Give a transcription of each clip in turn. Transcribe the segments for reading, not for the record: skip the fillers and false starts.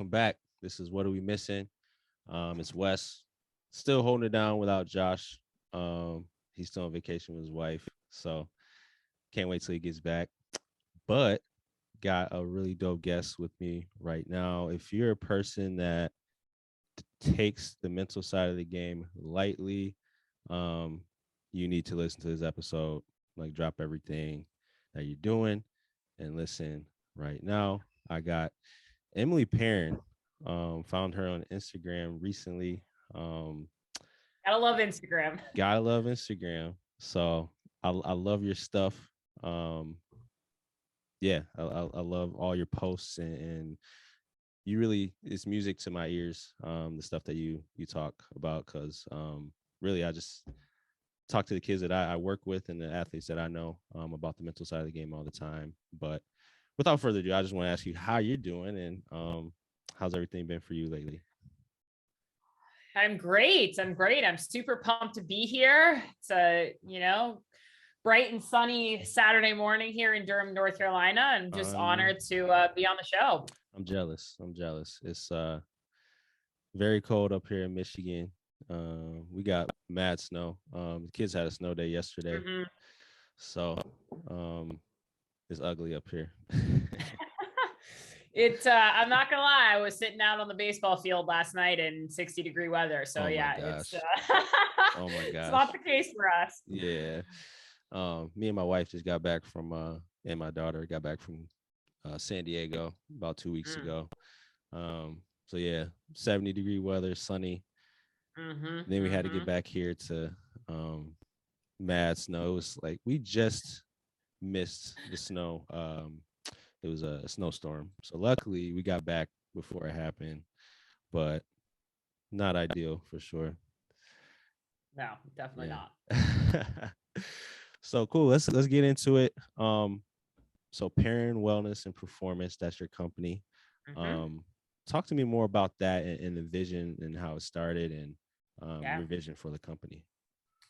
I'm back. This is What Are We Missing? It's Wes. Still holding it down without Josh. He's still on vacation with his wife. So can't wait till he gets back. But got a really dope guest with me right now. If you're a person that takes the mental side of the game lightly, you need to listen to this episode. Like, drop everything that you're doing and listen right now. I got Emily Perrin. Found her on Instagram recently. Gotta love Instagram. Gotta love Instagram. So I love your stuff. Yeah, I love all your posts and you really, it's music to my ears. The stuff that you talk about, because really I just talk to the kids that I work with and the athletes that I know about the mental side of the game all the time. But without further ado, I just want to ask you how you're doing and how's everything been for you lately? I'm great. I'm super pumped to be here. It's a, bright and sunny Saturday morning here in Durham, North Carolina. I'm just honored to be on the show. I'm jealous. It's very cold up here in Michigan. We got mad snow. The kids had a snow day yesterday. Mm-hmm. So it's ugly up here. I'm not gonna lie, I was sitting out on the baseball field last night in 60-degree weather. So it's oh my gosh. It's not the case for us. Yeah. Me and my wife just got back from and my daughter got back from San Diego about 2 weeks ago. So yeah, 70-degree weather, sunny. Then we had to get back here to mad snow. It was like we just missed the snow. It was a snowstorm. So luckily we got back before it happened, but not ideal for sure. No, definitely not. So cool. Let's get into it. So Perrin Wellness and Performance, that's your company. Talk to me more about that and the vision and how it started and your vision for the company.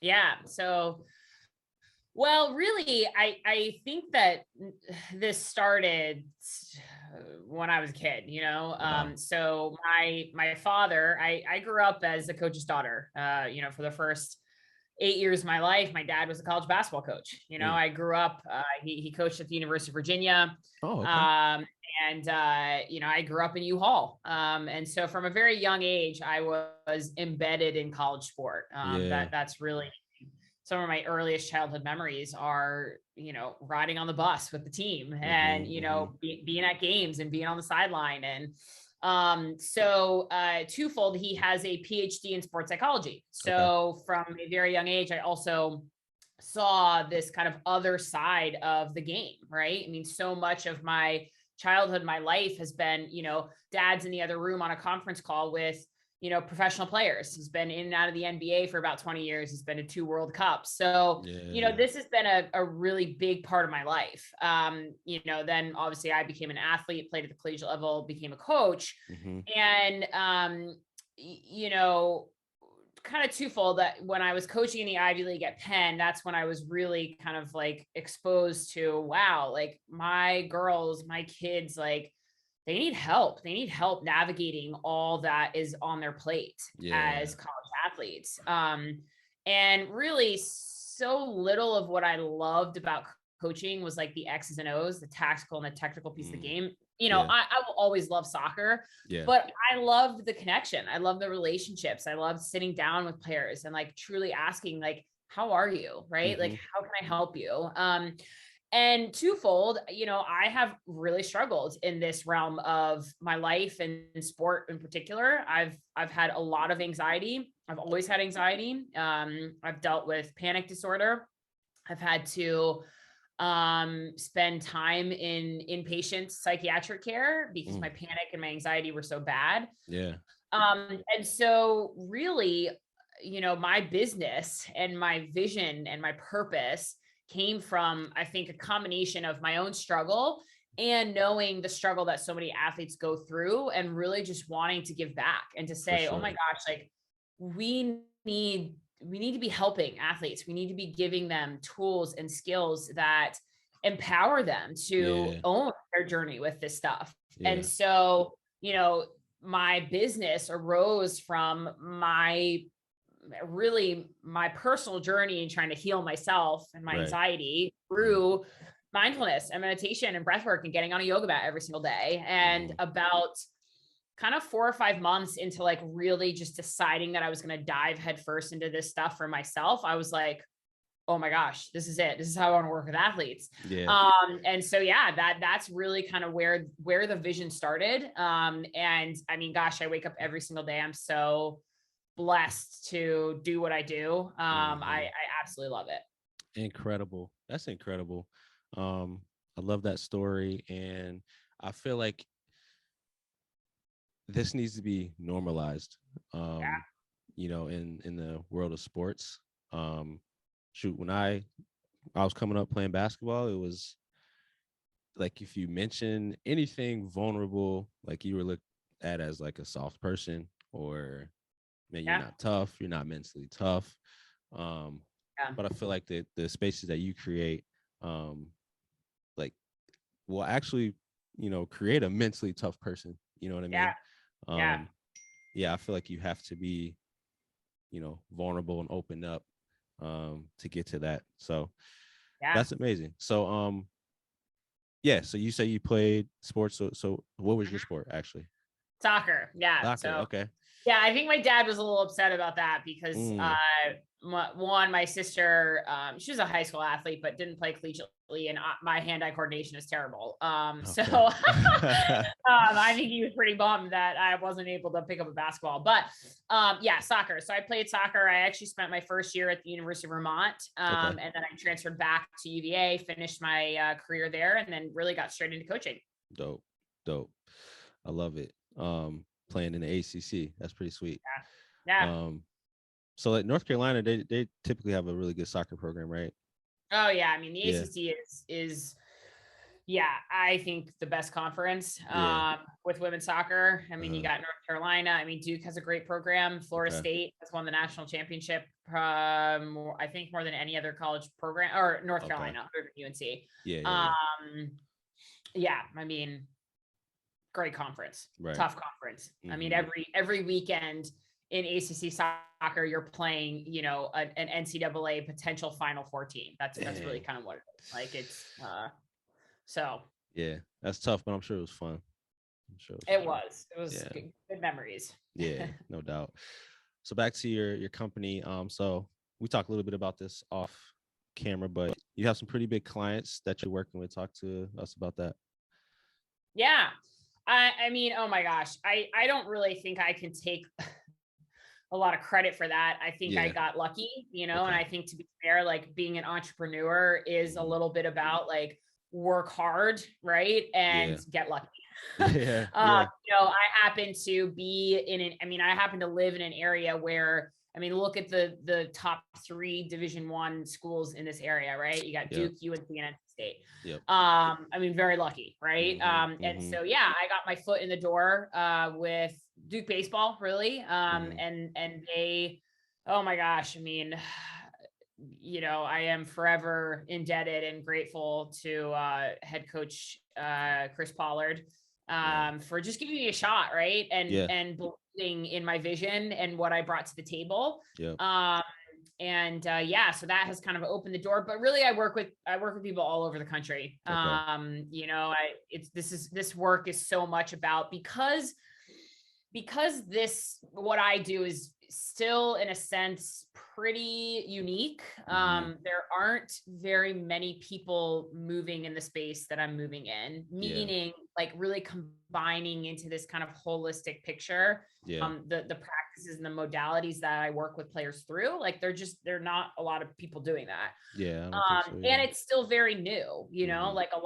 Yeah. So, well, really, I think that this started when I was a kid, So my father, I grew up as a coach's daughter, for the first 8 years of my life. My dad was a college basketball coach. I grew up, he coached at the University of Virginia. Oh, okay. I grew up in U-Haul. And so from a very young age, I was embedded in college sport. That's really some of my earliest childhood memories are, riding on the bus with the team and, being at games and being on the sideline. And twofold, he has a PhD in sports psychology. So from a very young age, I also saw this kind of other side of the game, right? I mean, so much of my childhood, my life has been, dad's in the other room on a conference call with, professional players. He's been in and out of the NBA for about 20 years. He's been to 2 World Cups. So, this has been a really big part of my life. Then obviously I became an athlete, played at the collegiate level, became a coach. And, kind of twofold, that when I was coaching in the Ivy League at Penn, that's when I was really kind of like exposed to, wow, like my girls, my kids, like they need help. They need help navigating all that is on their plate as college athletes. And really so little of what I loved about coaching was like the X's and O's, the tactical and the technical piece of the game. I will always love soccer, but I loved the connection. I love the relationships. I loved sitting down with players and like truly asking, like, how are you? Right? Like, how can I help you? And twofold, I have really struggled in this realm of my life and sport in particular. I've had a lot of anxiety. I've always had anxiety. I've dealt with panic disorder. I've had to spend time in inpatient psychiatric care because my panic and my anxiety were so bad. And so really, my business and my vision and my purpose came from, I think, a combination of my own struggle and knowing the struggle that so many athletes go through and really just wanting to give back and to say, oh my gosh, like we need to be helping athletes. We need to be giving them tools and skills that empower them to own their journey with this stuff. And so, my business arose from my personal journey in trying to heal myself and my Right. anxiety through mindfulness and meditation and breath work and getting on a yoga mat every single day. And about kind of 4 or 5 months into like really just deciding that I was going to dive headfirst into this stuff for myself, I was like, oh my gosh, this is it. This is how I want to work with athletes. Yeah. And so, yeah, that's really kind of where the vision started. And I mean, gosh, I wake up every single day. I'm so blessed to do what I do. I absolutely love it. Incredible. That's incredible. I love that story. And I feel like this needs to be normalized, in the world of sports. When I was coming up playing basketball, it was like if you mention anything vulnerable, like you were looked at as like a soft person, or man, you're not tough, you're not mentally tough. But I feel like the spaces that you create, like will actually, create a mentally tough person. You know what I mean? I feel like you have to be, vulnerable and open up to get to that. So that's amazing. So so you say you played sports. So what was your sport actually? Soccer. Soccer. So Okay. yeah, I think my dad was a little upset about that because my sister, she was a high school athlete, but didn't play collegiately, and my hand-eye coordination is terrible. So I think he was pretty bummed that I wasn't able to pick up a basketball. But soccer. So I played soccer. I actually spent my first year at the University of Vermont, and then I transferred back to UVA, finished my career there, and then really got straight into coaching. Dope. I love it. Playing in the ACC, that's pretty sweet. So like North Carolina, they typically have a really good soccer program, right? Oh yeah, I mean the ACC is I think the best conference with women's soccer. I mean, you got North Carolina. I mean, Duke has a great program. Florida State has won the national championship, I think more than any other college program, or North Carolina, UNC. I mean, great conference, tough conference. I mean, every weekend in ACC soccer, you're playing, an NCAA potential Final Four team. That's really kind of what it is. Like it's so. Yeah, that's tough, but I'm sure it was fun. It was good memories. Yeah, no doubt. So back to your company. So we talked a little bit about this off camera, but you have some pretty big clients that you're working with. Talk to us about that. Yeah. I mean, oh my gosh, I don't really think I can take a lot of credit for that. I think I got lucky, and I think, to be fair, like being an entrepreneur is a little bit about like work hard, right? And get lucky. I happen to be I happen to live in an area where, look at the top 3 Division I schools in this area, right? You got Duke, UNC, and NC State. Very lucky, right? And so, I got my foot in the door with Duke baseball, really. And they, oh my gosh, I am forever indebted and grateful to head coach Chris Pollard for just giving me a shot, right? And believing in my vision and what I brought to the table. So that has kind of opened the door. But really, I work with people all over the country. This work is so much about because what I do is still, in a sense, pretty unique. There aren't very many people moving in the space that I'm moving in, meaning like really combining into this kind of holistic picture, the practices and the modalities that I work with players through. Like they're not a lot of people doing that. And it's still very new, like a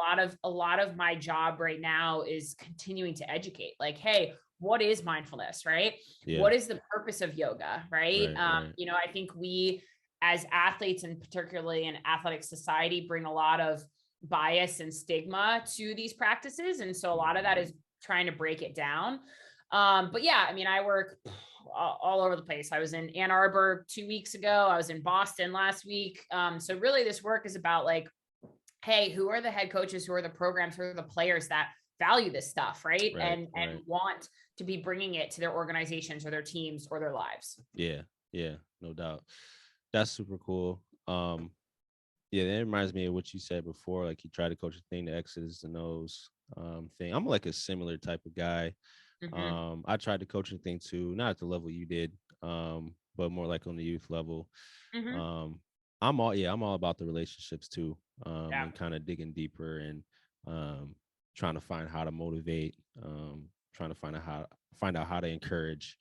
lot of my job right now is continuing to educate, like, hey, what is mindfulness, right? What is the purpose of yoga, right? I think we as athletes, and particularly in athletic society, bring a lot of bias and stigma to these practices. And so a lot of that is trying to break it down. But I work all over the place. I was in Ann Arbor 2 weeks ago. I was in Boston last week. So really this work is about like, hey, who are the head coaches, who are the programs, who are the players that value this stuff, right? Right. And Right. want to be bringing it to their organizations or their teams or their lives. Yeah. Yeah. No doubt. That's super cool. Yeah, that reminds me of what you said before. Like you try to coach a thing, the X's and O's thing. I'm like a similar type of guy. Mm-hmm. I tried to coach a thing too, not at the level you did, but more like on the youth level. Mm-hmm. Um, I'm all about the relationships too, Yeah. and kind of digging deeper and trying to find how to motivate, trying to find out how to encourage.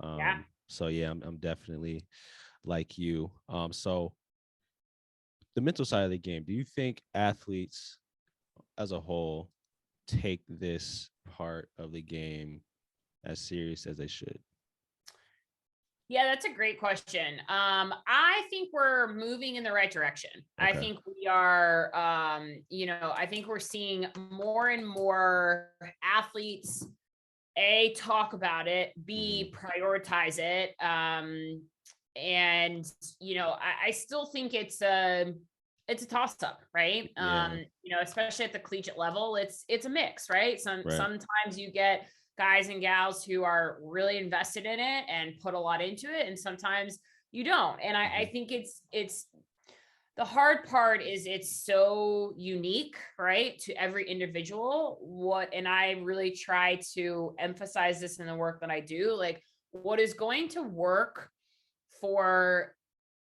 Yeah. So yeah, I'm definitely like you. So the mental side of the game, do you think athletes as a whole take this part of the game as serious as they should? Yeah, that's a great question. I think we're moving in the right direction. I Okay. think we are, I think we're seeing more and more athletes, A, talk about it, Hmm. B, prioritize it. And, I still think it's a toss up, right? Yeah. Especially at the collegiate level, it's a mix, right? Right. Sometimes you get guys and gals who are really invested in it and put a lot into it, and sometimes you don't. And I Hmm. think it's the hard part is it's so unique, right, to every individual. And I really try to emphasize this in the work that I do. Like, what is going to work for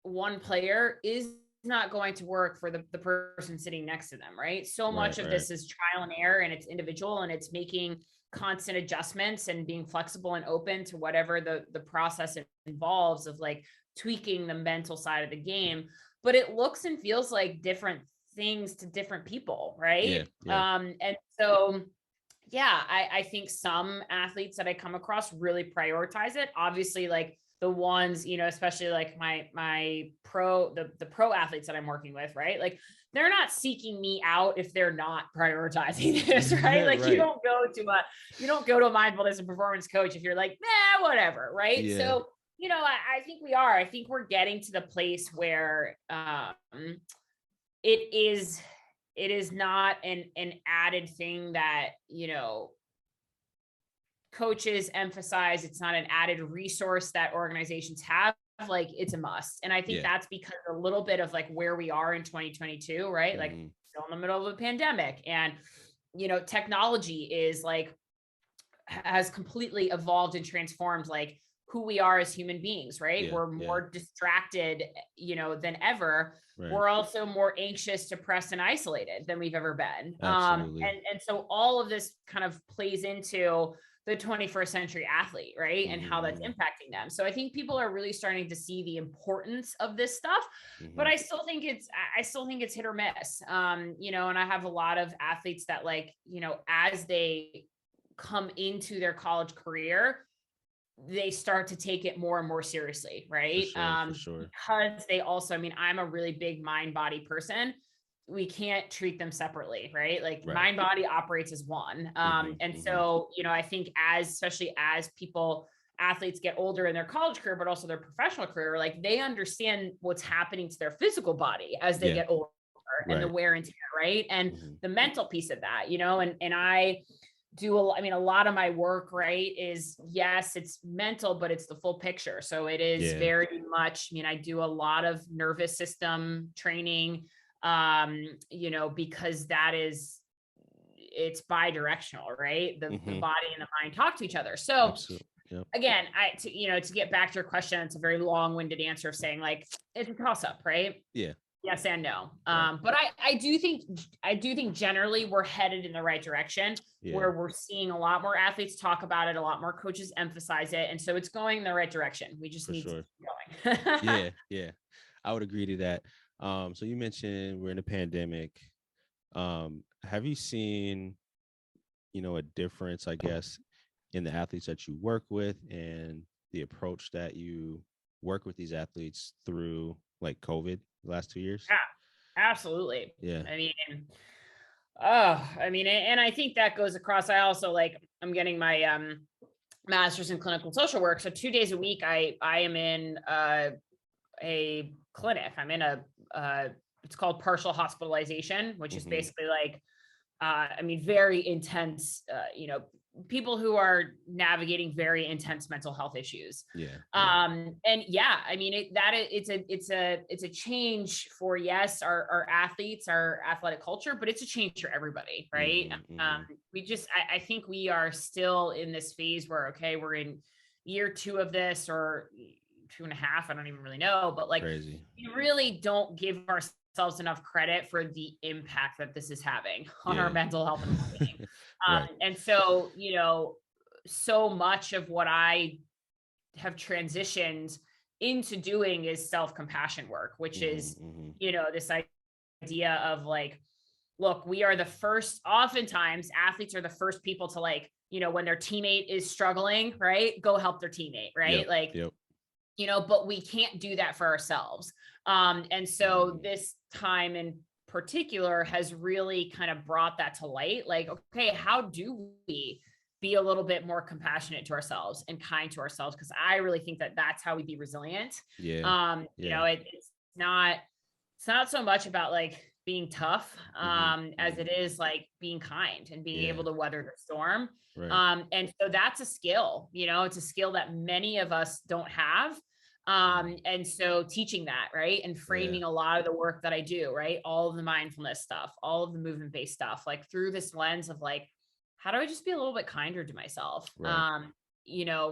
one player is not going to work for the person sitting next to them, right? So Right. much of Right. this is trial and error, and it's individual, and it's making constant adjustments and being flexible and open to whatever the process involves of like tweaking the mental side of the game. But it looks and feels like different things to different people, Yeah. right? Yeah. And so yeah, I think some athletes that I come across really prioritize it. Obviously, like the ones, especially like my pro, the pro athletes that I'm working with, right? Like they're not seeking me out if they're not prioritizing this, right? Like Right. you don't go to a mindfulness and performance coach if you're like, nah, whatever, right? Yeah. So, I think we are. I think we're getting to the place where it is it is not an added thing that coaches emphasize. It's not an added resource that organizations have. Like, it's a must. And I think Yeah. that's because a little bit of like where we are in 2022, right? Like, Hmm. still in the middle of a pandemic, and technology is like has completely evolved and transformed like who we are as human beings, right? Yeah. We're Yeah. more distracted, than ever. Right. We're also more anxious, depressed, and isolated than we've ever been. Absolutely. And so all of this kind of plays into the 21st century athlete, right? And how that's Hmm. impacting them. So I think people are really starting to see the importance of this stuff, but Hmm. I still think it's hit or miss. And I have a lot of athletes that like, as they come into their college career, they start to take it more and more seriously, For right? sure. For sure. Because they also, I'm a really big mind body person. We can't treat them separately, right? Like Right. mind body operates as one. Hmm. And Hmm. so, I think especially as athletes get older in their college career, but also their professional career, like they understand what's happening to their physical body as they Yeah. get older and the Right. wear and tear, right? And Hmm. the mental piece of that, and I a lot of my work, right, is yes, it's mental, but it's the full picture. So it is Yeah. very much, I do a lot of nervous system training, because it's bi-directional, right? The Hmm. body and the mind talk to each other. So Absolutely. Yep. again, to get back to your question, it's a very long-winded answer of saying like, it's a toss up, right? Yeah. Yes and no. Right. But I do think generally we're headed in the right direction, Yeah. where we're seeing a lot more athletes talk about it, a lot more coaches emphasize it, and so it's going in the right direction. We just For need to sure. keep going. Yeah. Yeah. I would agree to that. So you mentioned we're in a pandemic. Have you seen, a difference, I guess, in the athletes that you work with and the approach that you work with these athletes through like COVID the last 2 years? Yeah, absolutely. Yeah. I mean, and I think that goes across. I'm getting my master's in clinical social work, so 2 days a week I am in a clinic. I'm in a it's called partial hospitalization, which is Hmm. basically like very intense, people who are navigating very intense mental health issues. Yeah. And it's a change for, yes, our athletes, our athletic culture, but it's a change for everybody. Right. I think we are still in this phase where, okay, we're in year 2 of this, or 2.5. I don't even really know, but like, Crazy. we really don't give ourselves enough credit for the impact that this is having on our mental health and well-being. Right. And so, so much of what I have transitioned into doing is self-compassion work, which is, this idea of like, look, we are the first, oftentimes athletes are the first people to, like, when their teammate is struggling, right, go help their teammate, right? But we can't do that for ourselves. And so this time in particular has really kind of brought that to light. Like, okay, how do we be a little bit more compassionate to ourselves and kind to ourselves? Because I really think that that's how we be resilient. It's not so much about like being tough as it is like being kind and being able to weather the storm. Right. And so that's a skill, it's a skill that many of us don't have. And so teaching that, right, and framing a lot of the work that I do, right, all of the mindfulness stuff, all of the movement-based stuff, like through this lens of like, how do I just be a little bit kinder to myself? Right.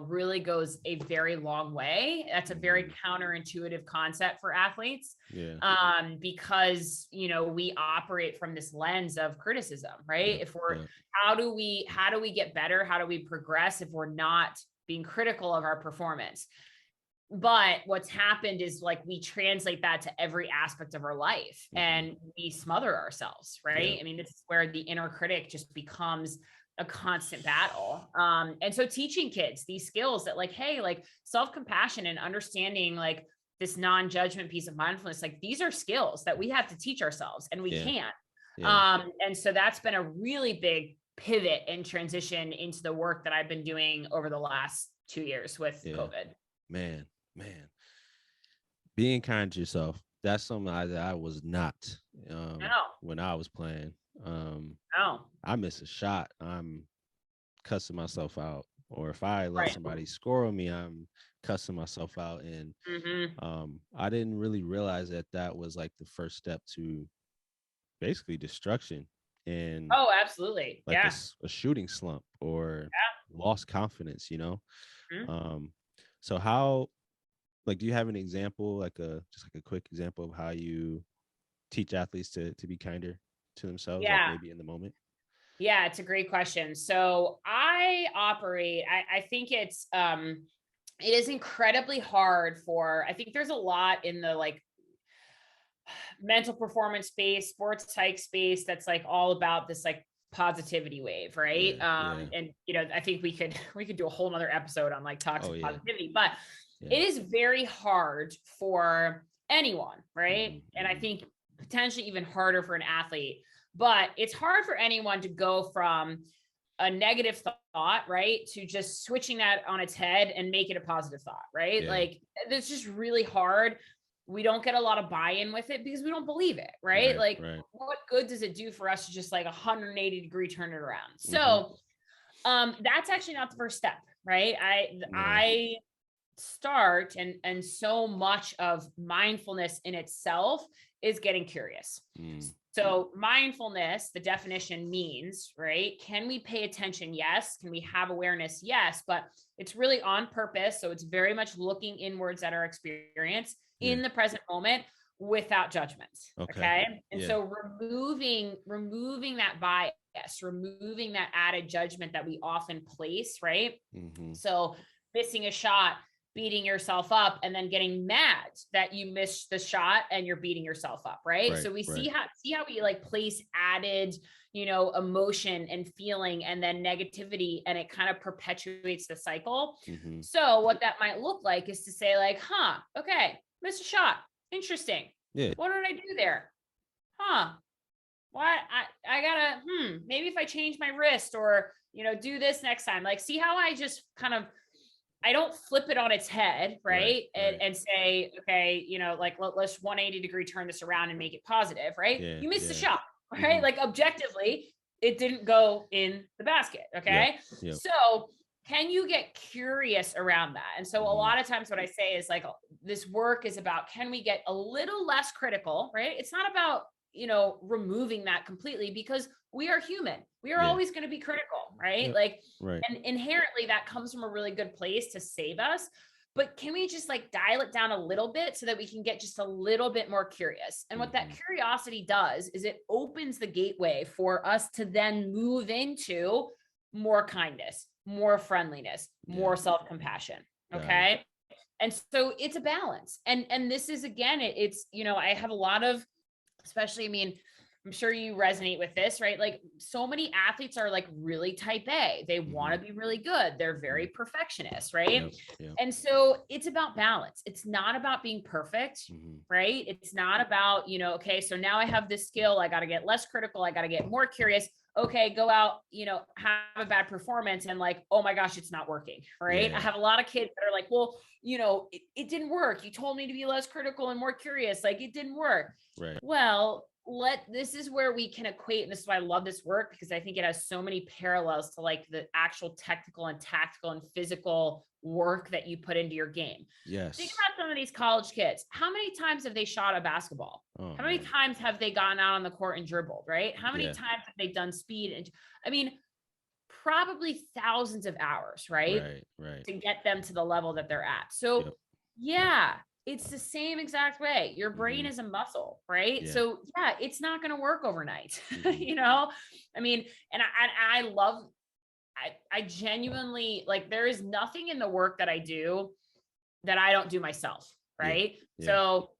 Really goes a very long way. That's a very counterintuitive concept for athletes. Because, we operate from this lens of criticism, right? If we're, how do we get better? How do we progress if we're not being critical of our performance? But what's happened is like, we translate that to every aspect of our life and we smother ourselves, right? I mean, this is where the inner critic just becomes a constant battle. And so teaching kids these skills that like, hey, like self-compassion and understanding like this non-judgment piece of mindfulness, like these are skills that we have to teach ourselves and we can't. And so that's been a really big pivot and transition into the work that I've been doing over the last 2 years with COVID. Man, being kind to yourself, that's something I was not when I was playing. I miss a shot, I'm cussing myself out, or if I let somebody score on me, I'm cussing myself out. And I didn't really realize that was like the first step to basically destruction and absolutely, like a shooting slump or lost confidence, so how, like, do you have an example, like just like a quick example of how you teach athletes to be kinder to themselves, like maybe in the moment? Yeah, it's a great question. So I think it is incredibly hard I think there's a lot in the like mental performance space, sports psych space that's like all about this like positivity wave, right? And I think we could do a whole nother episode on like toxic positivity, but it is very hard for anyone, right? And I think potentially even harder for an athlete, but it's hard for anyone to go from a negative thought, right, to just switching that on its head and make it a positive thought, right? Like it's just really hard. We don't get a lot of buy-in with it because we don't believe it, right? What good does it do for us to just like 180-degree turn it around? So that's actually not the first step, right? I start and so much of mindfulness in itself is getting curious. So mindfulness, the definition means, right? Can we pay attention? Yes. Can we have awareness? Yes. But it's really on purpose. So it's very much looking inwards at our experience in the present moment without judgment. Okay. And so removing that bias, removing that added judgment that we often place, right? So missing a shot, beating yourself up, and then getting mad that you missed the shot and you're beating yourself up, right? So we see how we like place added, emotion and feeling and then negativity, and it kind of perpetuates the cycle. So what that might look like is to say like, okay, missed a shot. Interesting. What did I do there? Why I gotta, maybe if I change my wrist or, do this next time, like, see how I just kind of, I don't flip it on its head, right? And say, okay, like let's 180-degree turn this around and make it positive, right? You missed the shot, right? Like objectively, it didn't go in the basket. Okay. Yep. So can you get curious around that? And so a Mhm. lot of times what I say is like, this work is about, can we get a little less critical, right? It's not about, removing that completely, because we are human. We are Yeah. always going to be critical, right? Yep. Like, Right. and inherently that comes from a really good place to save us. But can we just like dial it down a little bit so that we can get just a little bit more curious? And what that curiosity does is it opens the gateway for us to then move into more kindness, more friendliness, more self-compassion. Okay. And so it's a balance. And this is, again, it's, I have a lot of, especially, I mean, I'm sure you resonate with this, right? Like, so many athletes are like really type A. They want to be really good. They're very perfectionist, right? Yep. And so it's about balance. It's not about being perfect, right? It's not about, okay, so now I have this skill. I got to get less critical. I got to get more curious. Okay, go out, have a bad performance and like, oh my gosh, it's not working, right? Yeah. I have a lot of kids that are like, well, it didn't work. You told me to be less critical and more curious. Like, it didn't work. Right. Well, this is where we can equate, and this is why I love this work, because I think it has so many parallels to like the actual technical and tactical and physical work that you put into your game. Yes. Think about some of these college kids. How many times have they shot a basketball? Oh, how many times have they gone out on the court and dribbled, right? How many Yeah. times have they done speed? And I mean, probably thousands of hours, right? Right. To get them to the level that they're at. So yeah, it's the same exact way. Your brain is a muscle, right? Yeah. So yeah, it's not going to work overnight. Mhm. I mean, and I genuinely, like, there is nothing in the work that I do that I don't do myself, right? Yeah. So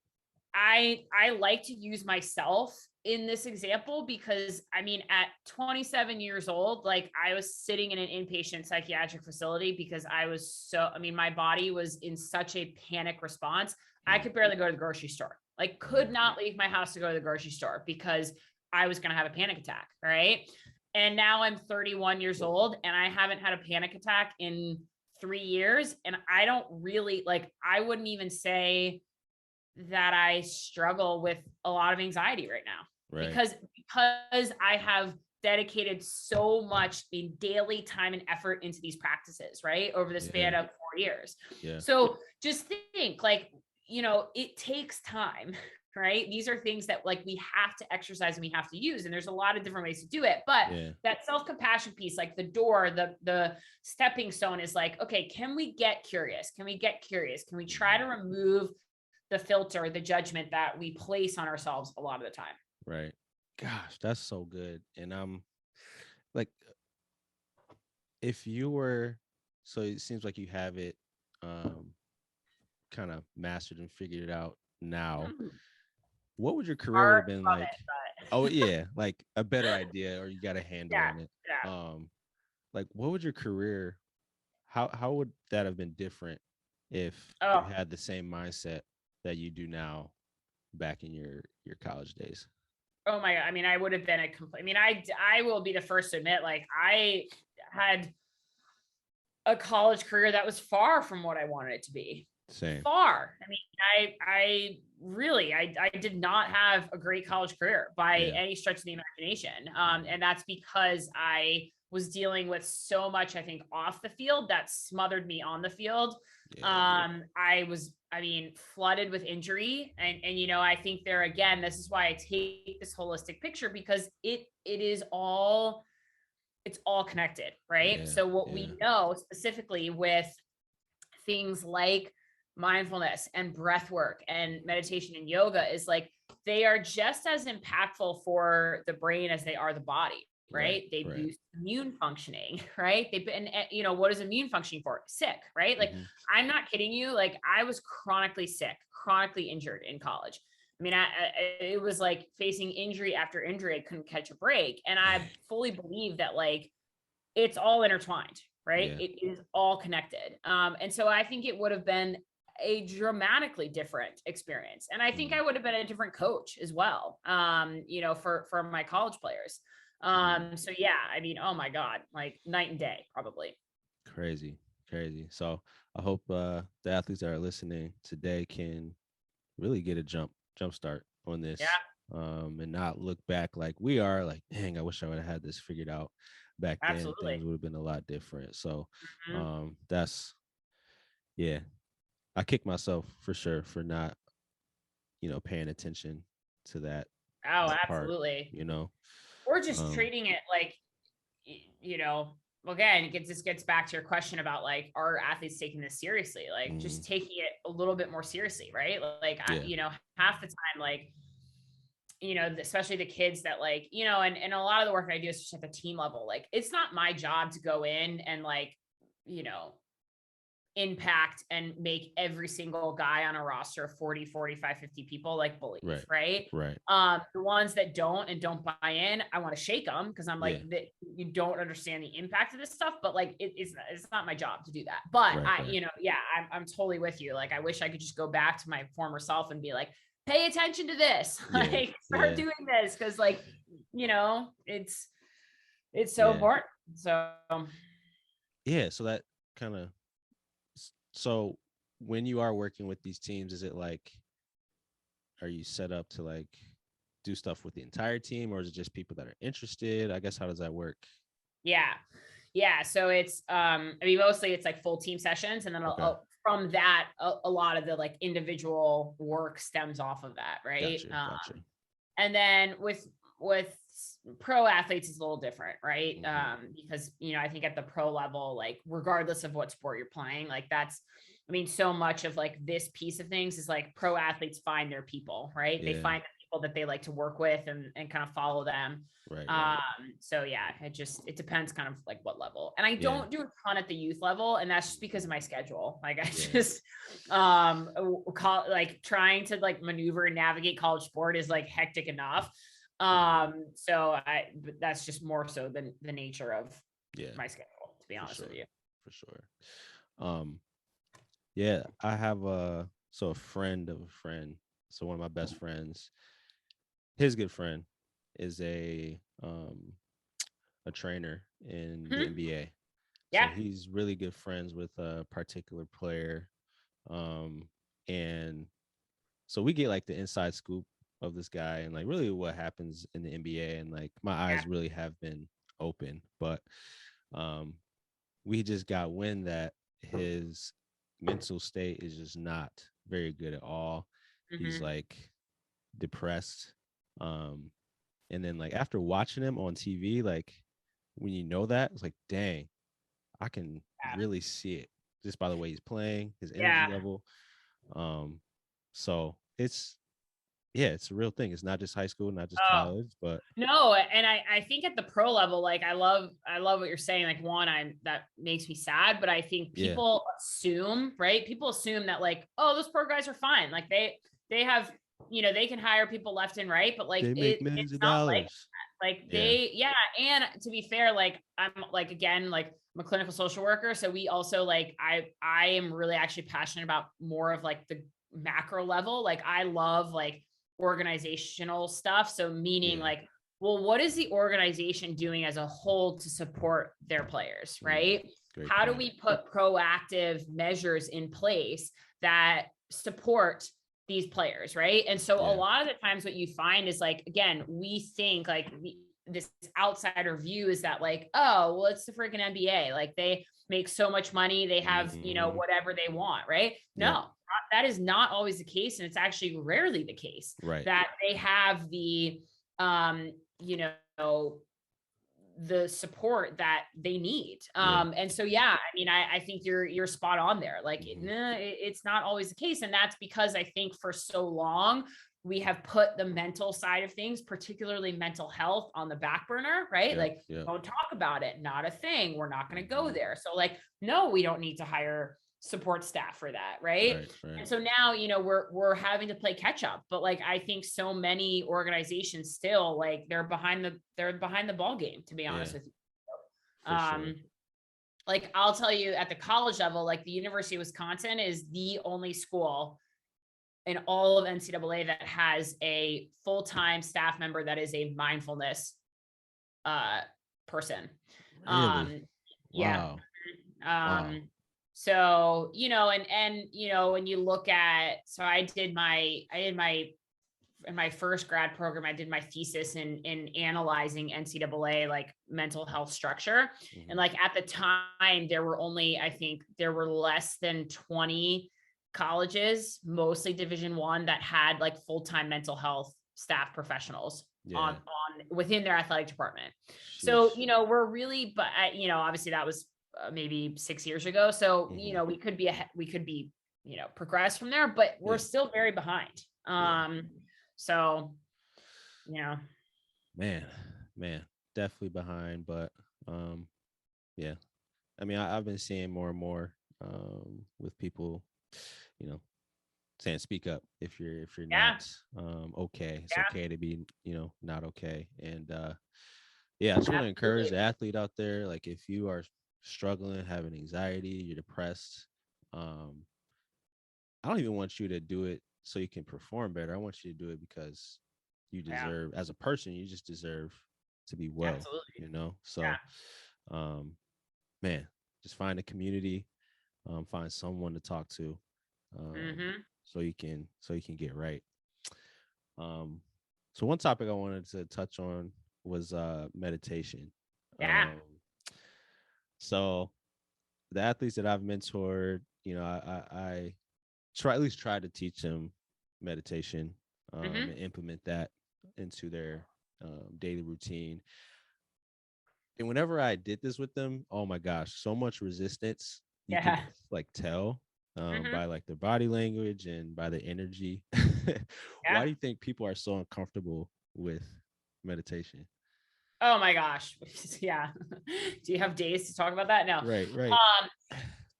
I like to use myself in this example, because I mean, at 27 years old, like, I was sitting in an inpatient psychiatric facility because my body was in such a panic response. I could barely go to the grocery store, like could not leave my house to go to the grocery store because I was going to have a panic attack. Right. And now I'm 31 years old and I haven't had a panic attack in 3 years. And I don't really, like, I wouldn't even say that I struggle with a lot of anxiety right now, because I have dedicated so much in daily time and effort into these practices, right, over the span of 4 years. So just think, like, it takes time, right? These are things that, like, we have to exercise and we have to use, and there's a lot of different ways to do it. But that self-compassion piece, like the door, the stepping stone, is like, okay, can we get curious? Can we try to remove the filter, the judgment that we place on ourselves a lot of the time? Right. Gosh, that's so good. And I'm like, if you were, so it seems like you have it kind of mastered and figured it out now. What would your career would have been like? Oh yeah, like a better idea, or you got a handle on it. Like, what would your career, how would that have been different if you had the same mindset that you do now back in your college days? Oh my God. I mean, I would have been I will be the first to admit, like, I had a college career that was far from what I wanted it to be. Same. Far. I mean, I really, I did not have a great college career by any stretch of the imagination. And that's because I was dealing with so much, I think, off the field that smothered me on the field. I was, flooded with injury. And, I think there, again, this is why I take this holistic picture, because it's all connected, right? So what we know specifically with things like mindfulness and breath work and meditation and yoga is, like, they are just as impactful for the brain as they are the body, right? They boost immune functioning, right? What is immune functioning for? Sick, right? Like, I'm not kidding you. Like, I was chronically sick, chronically injured in college. I mean, it was like facing injury after injury. I couldn't catch a break. And I fully believe that, like, it's all intertwined, right? It is all connected. And so I think it would have been a dramatically different experience. And I think I would have been a different coach as well, for my college players. So yeah, I mean, oh my God, like night and day, probably. Crazy. So I hope the athletes that are listening today can really get a jump start on this. and not look back like we are like, dang, I wish I would have had this figured out back then. Absolutely. Things would have been a lot different. So Mhm. that's, yeah, I kick myself for sure for not, paying attention to Oh, that part, absolutely. you know. Or just Um, treating it like, you know, again, this gets back to your question about like, are athletes taking this seriously? Like, mhm, just taking it a little bit more seriously, right? Like, yeah, half the time, like, especially the kids that like, and a lot of the work I do is just at the team level. Like, it's not my job to go in and like, you know, impact and make every single guy on a roster of 40, 45, 50 people like believe, right, right? right, The ones that don't buy in, I want to shake them because I'm yeah, like that you don't understand the impact of this stuff, but like it's not my job to do that. But right, right, yeah, I'm totally with you. Like I wish I could just go back to my former self and be like, pay attention to this, yeah, like start yeah, doing this because like, it's so yeah, important. So yeah. So that kind of, so when you are working with these teams, is it like, are you set up to like do stuff with the entire team, or is it just people that are interested? I guess, how does that work? yeah. Yeah. So it's, I mean, mostly it's like full team sessions. And then Okay, from that, a lot of the like individual work stems off of that. Right. gotcha, gotcha. And then with pro athletes, it's a little different. Right. Hmm. Because, I think at the pro level, like regardless of what sport you're playing, like I mean, so much of like this piece of things is like pro athletes find their people, right? They Yeah, find the people that they like to work with and kind of follow them. right, right. So yeah, it depends kind of like what level. And I Yeah, don't do a ton at the youth level, and that's just because of my schedule. Like I yeah, just like trying to like maneuver and navigate college sport is like hectic enough. hmm, So but that's just more so than the nature of yeah, my schedule, to be for honest with sure, you. for sure. Um, yeah, I have a friend of a friend. So one of my best friends, his good friend, is a trainer in the Hmm. NBA. So Yeah. he's really good friends with a particular player. Um, and so we get like the inside scoop of this guy and like really what happens in the NBA. And like my Yeah. eyes really have been open, but um, we just got wind that his mental state is just not very good at all. He's Hmm. like depressed. Um, and then like after watching him on TV, like when you know that, it's like, dang, I can really see it just by the way he's playing, his energy Yeah. level. Um, so it's, yeah, it's a real thing. It's not just high school, not just Oh, college, but no, and I think at the pro level, like I love what you're saying. Like one, that makes me sad, but I think yeah, people assume, right? People assume that like, oh, those pro guys are fine. Like they have, they can hire people left and right, but like they make millions it's of not like dollars. Yeah. yeah. And to be fair, like I'm like again, like I'm a clinical social worker. So we also like I am really actually passionate about more of like the macro level. Like I love like organizational stuff. So meaning Yeah. like, well, what is the organization doing as a whole to support their players, Mm, right? great How do point. we put proactive measures in place that support these players, right? And so a Yeah. lot of the times what you find is like, again, we think like this outsider view is that like, oh, well, it's the freaking NBA. Like they make so much money, they have, Hmm. whatever they want, right? Yep. No, that is not always the case. And it's actually rarely the case Right. that they have the, um, you know, the support that they need. Yeah. And so, yeah, I mean, I think you're spot on there. Like, Hmm. it's not always the case. And that's because I think for so long, we have put the mental side of things, particularly mental health, on the back burner, right? Yep. Like, Yep. don't talk about it, not a thing. We're not going to go Hmm. there. So, like, no, we don't need to hire support staff for that, right? Right. Right. And so now, we're having to play catch up. But like I think so many organizations still like they're behind the ball game, to be honest Yeah. with you. For sure. Um, like I'll tell you at the college level, like the University of Wisconsin is the only school in all of NCAA that has a full-time staff member that is a mindfulness uh person. Really? Um, yeah. Wow. Wow. Um, so, and when you look at, so I did my in my first grad program, I did my thesis in analyzing NCAA like mental health structure. And like at the time, there were only, I think there were less than 20 colleges, mostly Division I, that had like full-time mental health staff professionals on within their athletic department. Sheesh. So, you know, we're really, but you know, obviously that was maybe 6 years ago. So, you know, we could be, you know, progress from there, but we're still very behind. So, you know, man, definitely behind, but yeah. I mean, I've been seeing more and more with people, you know, saying speak up if you're not okay. It's okay to be, you know, not okay. And yeah, I just want to encourage the athlete out there, like if you are struggling, having anxiety, you're depressed, I don't even want you to do it so you can perform better. I want you to do it because you deserve, as a person, you just deserve to be well. Absolutely. You know. So, man, just find a community, find someone to talk to, so you can get right. So one topic I wanted to touch on was meditation. So the athletes that I've mentored, you know, I try to teach them meditation and implement that into their daily routine. And whenever I did this with them, oh my gosh, so much resistance. You can just, like tell by like their body language and by the energy. Why do you think people are so uncomfortable with meditation? Oh my gosh. Yeah. Do you have days to talk about that? No. Right.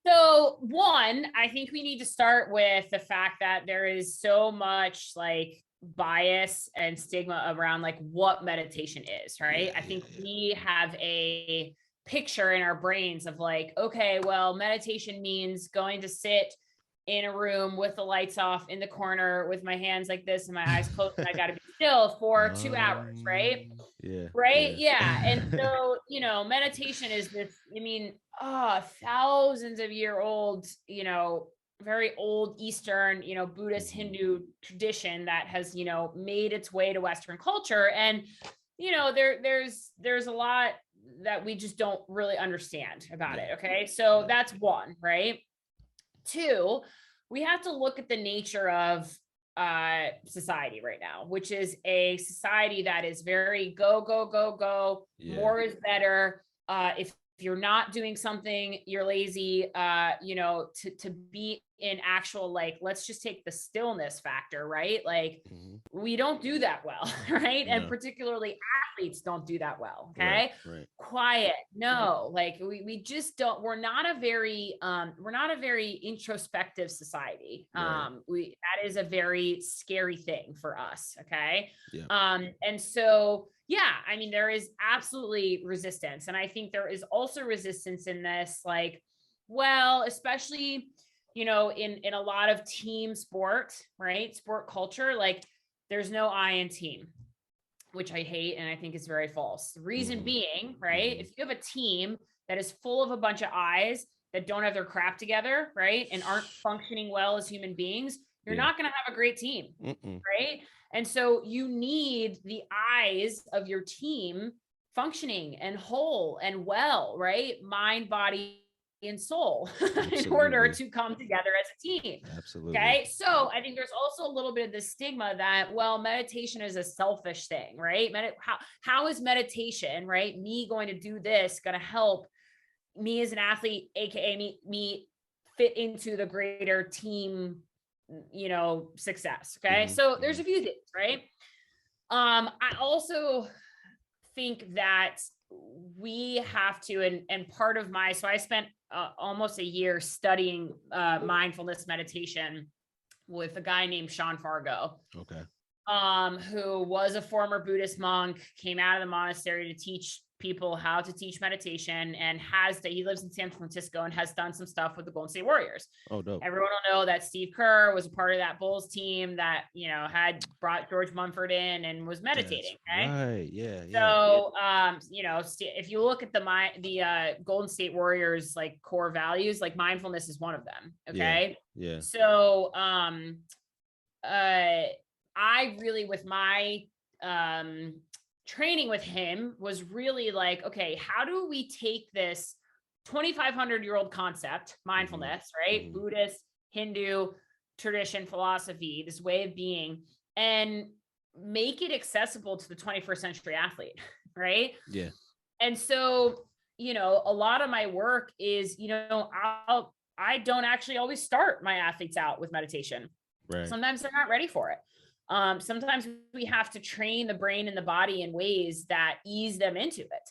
So one, I think we need to start with the fact that there is so much like bias and stigma around like what meditation is, right? I think we have a picture in our brains of like, okay, well, meditation means going to sit in a room with the lights off in the corner with my hands like this and my eyes closed and I got to be still for 2 hours, right? Right. Yeah. And so, you know, meditation is this, I mean, thousands of year old, you know, very old Eastern, you know, Buddhist, Hindu tradition that has, you know, made its way to Western culture. And, you know, there's a lot that we just don't really understand about it. Okay. So that's one, right? Two, we have to look at the nature of society right now, which is a society that is very go, go, go, go. More is better. If you're not doing something, you're lazy. You know, to be in actual, like, let's just take the stillness factor, right? Like we don't do that well, right? And particularly athletes don't do that well. Okay. Right. Quiet. No, like we just don't, we're not a very introspective society. That is a very scary thing for us. Okay. And so, yeah, I mean, there is absolutely resistance. And I think there is also resistance in this, like, well, especially, you know, in a lot of team sport, right? Sport culture, like there's no I in team, which I hate. And I think is very false. The reason being, right? If you have a team that is full of a bunch of I's that don't have their crap together, right? And aren't functioning well as human beings, you're not going to have a great team, right? And so you need the eyes of your team functioning and whole and well, right? Mind, body, and soul in order to come together as a team. Okay. So I think there's also a little bit of the stigma that, well, meditation is a selfish thing, right? How is meditation, right? Me going to do this going to help me as an athlete, AKA me fit into the greater team, you know, success. Okay. So there's a few things, right? I also think that we have to, and part of so I spent almost a year studying mindfulness meditation with a guy named Sean Fargo. Okay. Who was a former Buddhist monk, came out of the monastery to teach people how to teach meditation, and he lives in San Francisco and has done some stuff with the Golden State Warriors. Oh, dope. Everyone will know that Steve Kerr was a part of that Bulls team that, you know, had brought George Mumford in and was meditating. Right. Yeah. So, you know, if you look at the Golden State Warriors, like core values, like mindfulness is one of them. Okay. Yeah. So, I really, with my training with him, was really like, okay, how do we take this 2,500-year-old concept, mindfulness, right? Buddhist, Hindu tradition, philosophy, this way of being, and make it accessible to the 21st century athlete, right? Yeah. And so, a lot of my work is, I don't actually always start my athletes out with meditation. Right. Sometimes they're not ready for it. Sometimes we have to train the brain and the body in ways that ease them into it.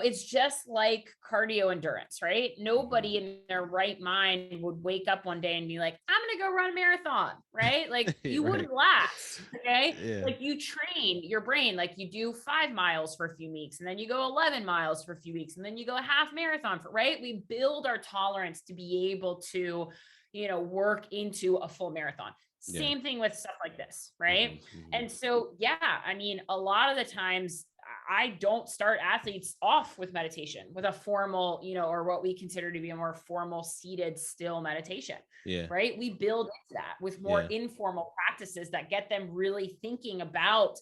It's just like cardio endurance, right? Nobody in their right mind would wake up one day and be like, I'm going to go run a marathon, right? Like you Right. wouldn't last. Okay. Yeah. Like you train your brain, like you do 5 miles for a few weeks, and then you go 11 miles for a few weeks, and then you go a half marathon right? We build our tolerance to be able to, work into a full marathon. Same thing with stuff like this, right? And so, I mean, a lot of the times I don't start athletes off with meditation, with a formal, or what we consider to be a more formal seated still meditation. Yeah. Right. We build into that with more informal practices that get them really thinking about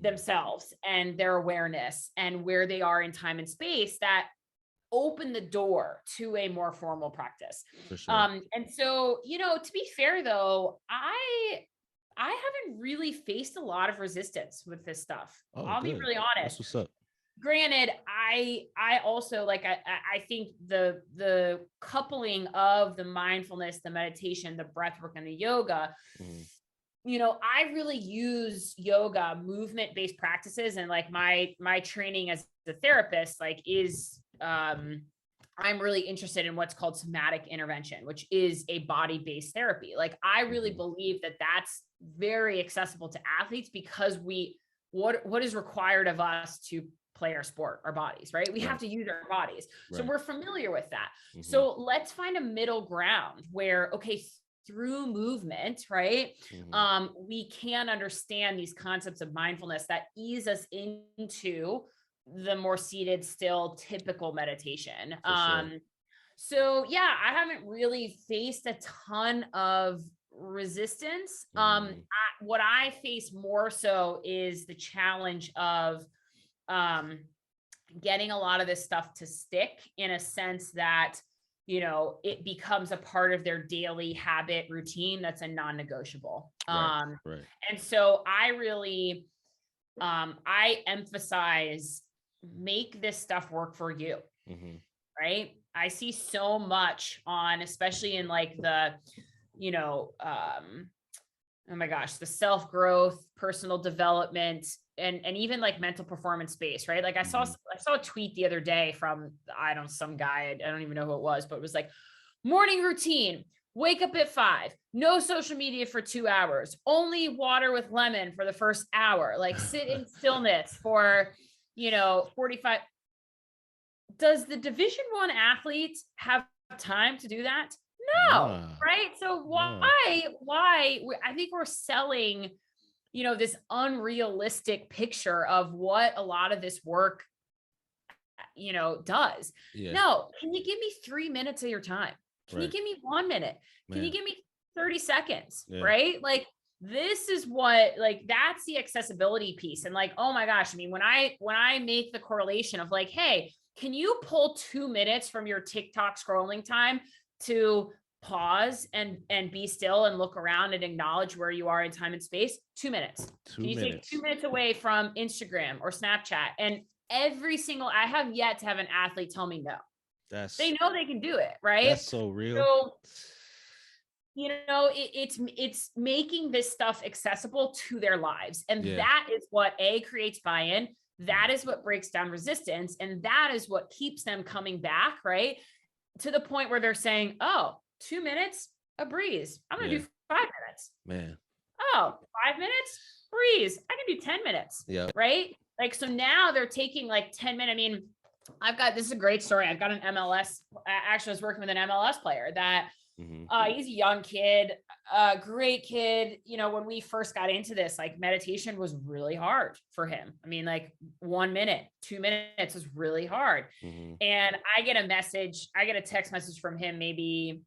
themselves and their awareness and where they are in time and space, that open the door to a more formal practice. For sure. And so, to be fair though, I haven't really faced a lot of resistance with this stuff. I'll be really honest. That's what's up. Granted, I also I think the coupling of the mindfulness, the meditation, the breath work, and the yoga, I really use yoga movement-based practices, and like my training as a therapist, is I'm really interested in what's called somatic intervention, which is a body-based therapy. Like I really believe that that's very accessible to athletes, because what is required of us to play our sport, our bodies, right? We have to use our bodies. So we're familiar with that. So let's find a middle ground where, okay, through movement, right? We can understand these concepts of mindfulness that ease us into the more seated, still typical meditation. So I haven't really faced a ton of resistance. What I face more so is the challenge of getting a lot of this stuff to stick, in a sense that, it becomes a part of their daily habit routine that's a non-negotiable. Right. And so I really, I emphasize, make this stuff work for you. Right. I see so much on, especially in like the, oh my gosh, the self-growth, personal development, and even like mental performance space, right? Like I saw a tweet the other day from, some guy, I don't even know who it was, but it was like, morning routine, wake up at 5, no social media for 2 hours, only water with lemon for the first hour, like sit in stillness for, 45. Does the Division I athlete have time to do that? No. Right. So why, I think we're selling, this unrealistic picture of what a lot of this work, does. No. Can you give me 3 minutes of your time? Can you give me 1 minute? Can you give me 30 seconds? Right. Like, this is what, like, that's the accessibility piece. And like, oh my gosh, I mean, when I make the correlation of like, hey, can you pull 2 minutes from your TikTok scrolling time to pause and be still and look around and acknowledge where you are in time and space? 2 minutes. Can you take 2 minutes away from Instagram or Snapchat? And I have yet to have an athlete tell me no. They know they can do it, right? That's so real. So, it's making this stuff accessible to their lives. And that is what creates buy-in. That is what breaks down resistance. And that is what keeps them coming back, right? To the point where they're saying, oh, 2 minutes, a breeze. I'm going to do 5 minutes. Man. Oh, 5 minutes, breeze. I can do 10 minutes. Yeah. Right. Like, so now they're taking like 10 minutes. I mean, this is a great story. I've got an MLS. Actually, I was working with an MLS player that he's a young kid, great kid. When we first got into this, like, meditation was really hard for him. I mean, like 1 minute, 2 minutes was really hard. And I get a text message from him. Maybe,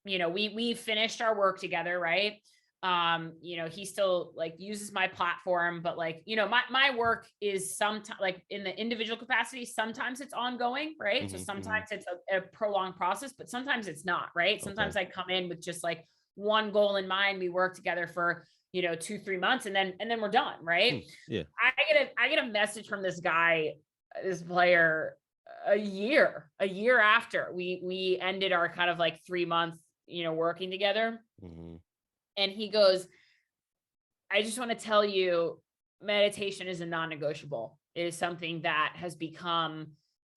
we finished our work together. Right. He still like uses my platform, but like, my work is sometimes like in the individual capacity, sometimes it's ongoing, right? So sometimes it's a prolonged process, but sometimes it's not, right? Sometimes I come in with just like one goal in mind. We work together for, 2-3 months and then we're done. Right. Yeah. I get a message from this guy, this player, a year after we ended our kind of like 3-month, working together. And he goes, I just want to tell you, meditation is a non-negotiable. It is something that has become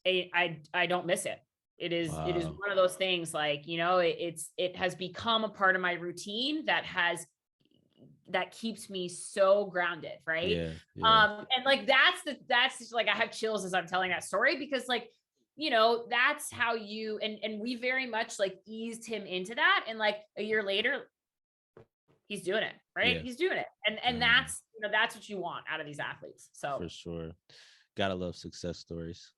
I don't miss it. It is one of those things like, it has become a part of my routine that keeps me so grounded. Right. Yeah. And like, that's just like, I have chills as I'm telling that story, because like, that's how you, and we very much like eased him into that. And like a year later, he's doing it, right? Yeah. He's doing it. And that's, that's what you want out of these athletes. So for sure. Gotta love success stories.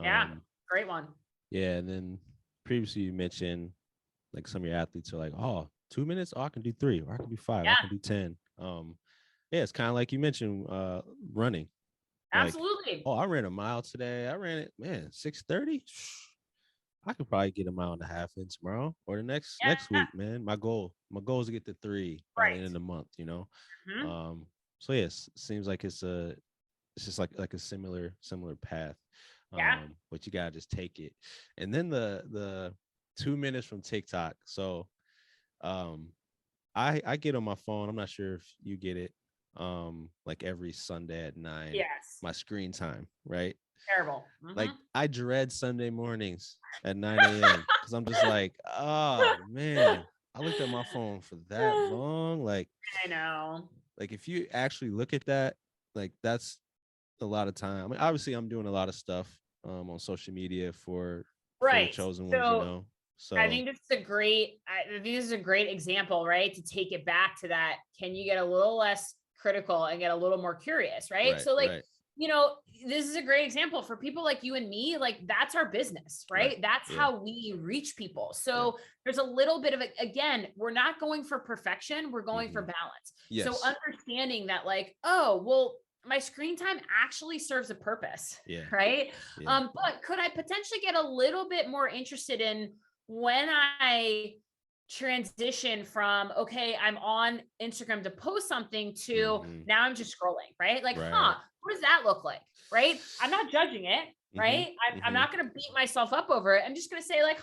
Yeah. Great one. Yeah. And then previously you mentioned like some of your athletes are like, oh, 2 minutes, I can do 3, or I can do 5, I can do 10. Yeah, it's kind of like you mentioned, running. Absolutely. Like, I ran a mile today. I ran it, man, 6:30. I could probably get a mile and a half in tomorrow or the next week, man. My goal is to get to 3 by the end of the month, So yes, seems like it's just like a similar path. But you gotta just take it. And then the 2 minutes from TikTok. So I get on my phone. I'm not sure if you get it. Like every Sunday at 9. Yes. My screen time, right? Terrible. Like I dread Sunday mornings at 9 a.m. because I'm just like, oh man, I looked at my phone for that long. Like I know. Like if you actually look at that, like that's a lot of time. I mean, obviously I'm doing a lot of stuff on social media for the chosen ones, So I think this is a great example, right? To take it back to that, can you get a little less critical and get a little more curious, right? So like, this is a great example for people like you and me. Like that's our business, right? That's how we reach people. So there's a little bit of it. Again, we're not going for perfection. We're going for balance. So understanding that like, oh, well, my screen time actually serves a purpose, right? But could I potentially get a little bit more interested in when I transition from, okay, I'm on Instagram to post something to now I'm just scrolling, right? Like, what does that look like? Right? I'm not judging it, right? I'm not going to beat myself up over it. I'm just going to say like,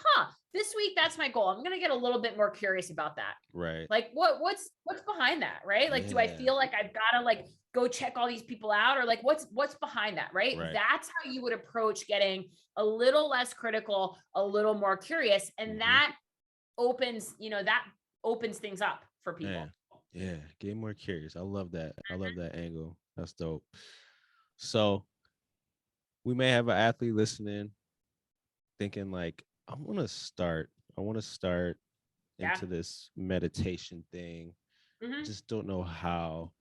this week, that's my goal. I'm going to get a little bit more curious about that. Right. Like what's behind that, right? Like, do I feel like I've got to like go check all these people out, or like what's behind that, right? That's how you would approach getting a little less critical, a little more curious. And that opens things up for people. Yeah. Get more curious. I love that. I love that angle. That's dope. So we may have an athlete listening thinking like, I want to start into this meditation thing. I just don't know how.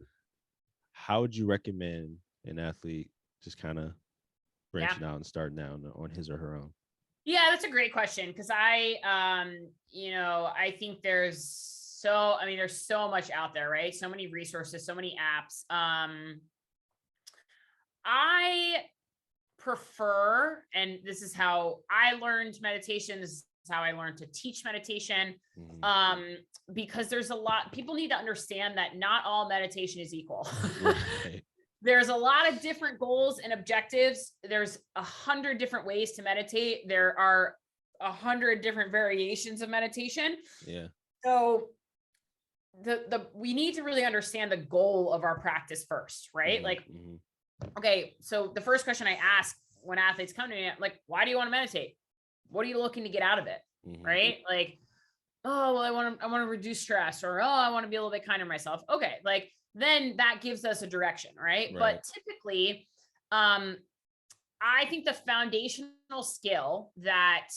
How would you recommend an athlete just kind of branching out and starting out on his or her own? Yeah, that's a great question. Cause I think there's so much out there, right? So many resources, so many apps. I prefer, and this is how I learned meditation. This is how I learned to teach meditation. Because there's a lot, people need to understand that not all meditation is equal. There's a lot of different goals and objectives. There's 100 different ways to meditate. There are 100 different variations of meditation. So we need to really understand the goal of our practice first, right? Okay, so the first question I ask when athletes come to me, like, why do you want to meditate? What are you looking to get out of it? Right? Like, oh, well, I want to reduce stress, or, oh, I want to be a little bit kinder to myself. Okay. Like, then that gives us a direction. Right. But typically, I think the foundational skill that,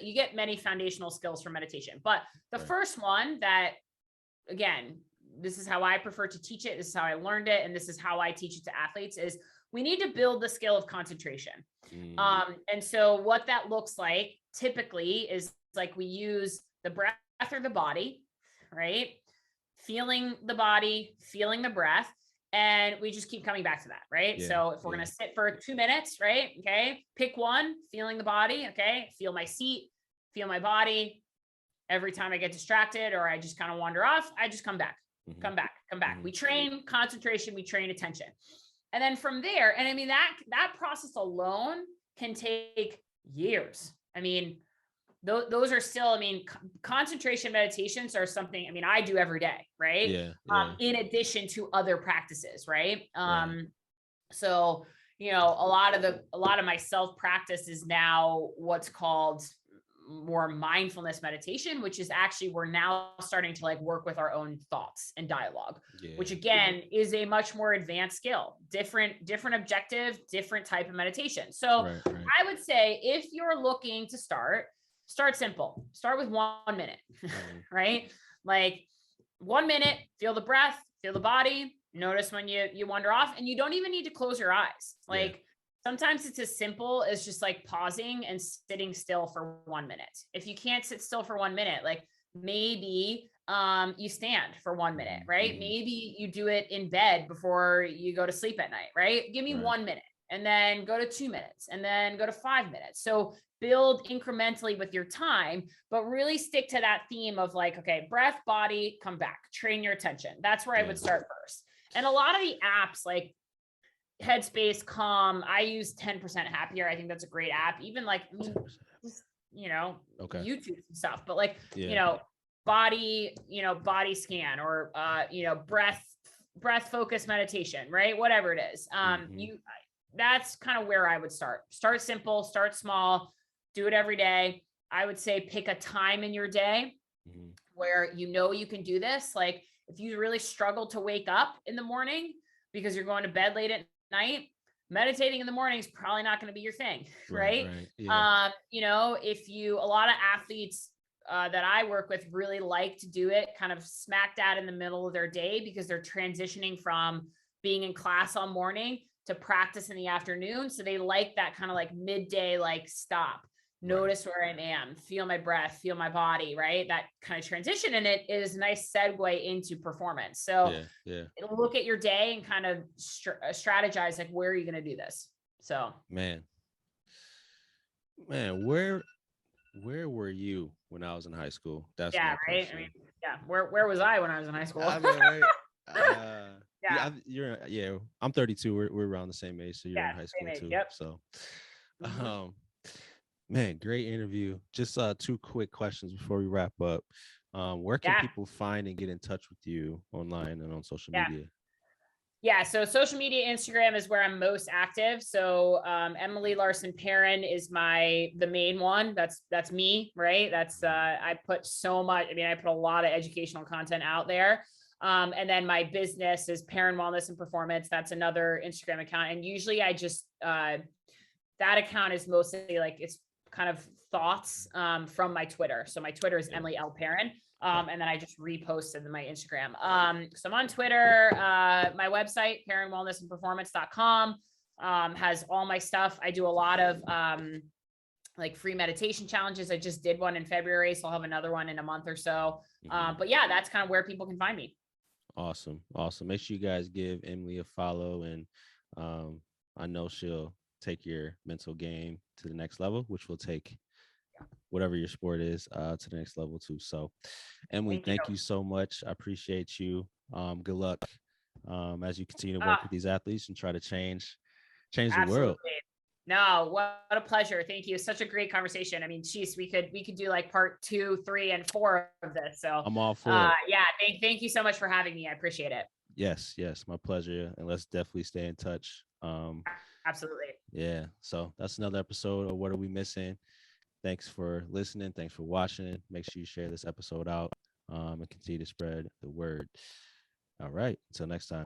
you get many foundational skills from meditation, but the first one that, again, this is how I prefer to teach it. This is how I learned it. And this is how I teach it to athletes is we need to build the skill of concentration. And so what that looks like typically is like we use the breath or the body, right? feeling the body, feeling the breath. And we just keep coming back to that, right? Yeah, So if we're going to sit for 2 minutes, right? Okay. Pick one, feeling the body. Okay. Feel my seat, feel my body. Every time I get distracted or I just kind of wander off, I just come back, come back. We train concentration, we train attention. And then from there, and I mean, that process alone can take years. I mean, those are still, I mean, concentration meditations are something, I mean, I do every day, right? Yeah. In addition to other practices, right? Right. So, you know, a lot of my self practice is now what's called more mindfulness meditation, which is actually, we're now starting to like work with our own thoughts and dialogue, which again is a much more advanced skill, different objective, different type of meditation. So right. I would say if you're looking to start simple, start with 1 minute, right? Like 1 minute, feel the breath, feel the body, notice when you wander off, and you don't even need to close your eyes. Like sometimes it's as simple as just like pausing and sitting still for 1 minute. If you can't sit still for 1 minute, like maybe you stand for 1 minute, right? Maybe you do it in bed before you go to sleep at night, right? Give me 1 minute, and then go to 2 minutes, and then go to 5 minutes. So build incrementally with your time, but really stick to that theme of like, okay, breath, body, come back, train your attention. That's where I would start first. And a lot of the apps like Headspace, Calm, I use 10% Happier. I think that's a great app. Even like, I mean, just, you know, YouTube and stuff, but like, you know, body scan or, you know, breath focus meditation, right? Whatever it is. That's kind of where I would start. Start simple, start small, do it every day. I would say pick a time in your day where you know you can do this. Like if you really struggle to wake up in the morning because you're going to bed late at night, meditating in the morning is probably not going to be your thing, right? You know, a lot of athletes that I work with really like to do it kind of smack dab in the middle of their day because they're transitioning from being in class all morning to practice in the afternoon. So they like that kind of like midday, like stop, notice where I am, feel my breath, feel my body, right? That kind of transition. And it is a nice segue into performance. So look at your day and kind of strategize, like, where are you going to do this? So, man, where were you when I was in high school? That's my question. I mean, where was I when I was in high school? I mean, right? I'm 32. We're around the same age, so you're in high school too. So, man, great interview. Just 2 quick questions before we wrap up. Where can people find and get in touch with you online and on social media? Yeah, so social media, Instagram is where I'm most active. So Emily Larson Perrin is the main one. That's me, right? That's I put so much. I mean, I put a lot of educational content out there. And then my business is Perrin Wellness and Performance. That's another Instagram account. And usually I just, that account is mostly like, it's kind of thoughts from my Twitter. So my Twitter is Emily L. Perrin. And then I just reposted my Instagram. So I'm on Twitter. My website, perrinwellnessandperformance.com, has all my stuff. I do a lot of like free meditation challenges. I just did one in February, so I'll have another one in a month or so. But yeah, that's kind of where people can find me. Awesome. Make sure you guys give Emily a follow, and I know she'll take your mental game to the next level, which will take whatever your sport is to the next level too. So Emily, thank you so much. I appreciate you. Good luck as you continue to work with these athletes and try to change the world. No, what a pleasure. Thank you. Such a great conversation. I mean, geez, we could do like part 2, 3, and 4 of this. So I'm all for it. Yeah. Thank you so much for having me. I appreciate it. Yes, my pleasure. And let's definitely stay in touch. Absolutely. Yeah. So that's another episode of What Are We Missing? Thanks for listening. Thanks for watching. Make sure you share this episode out and continue to spread the word. All right. Until next time.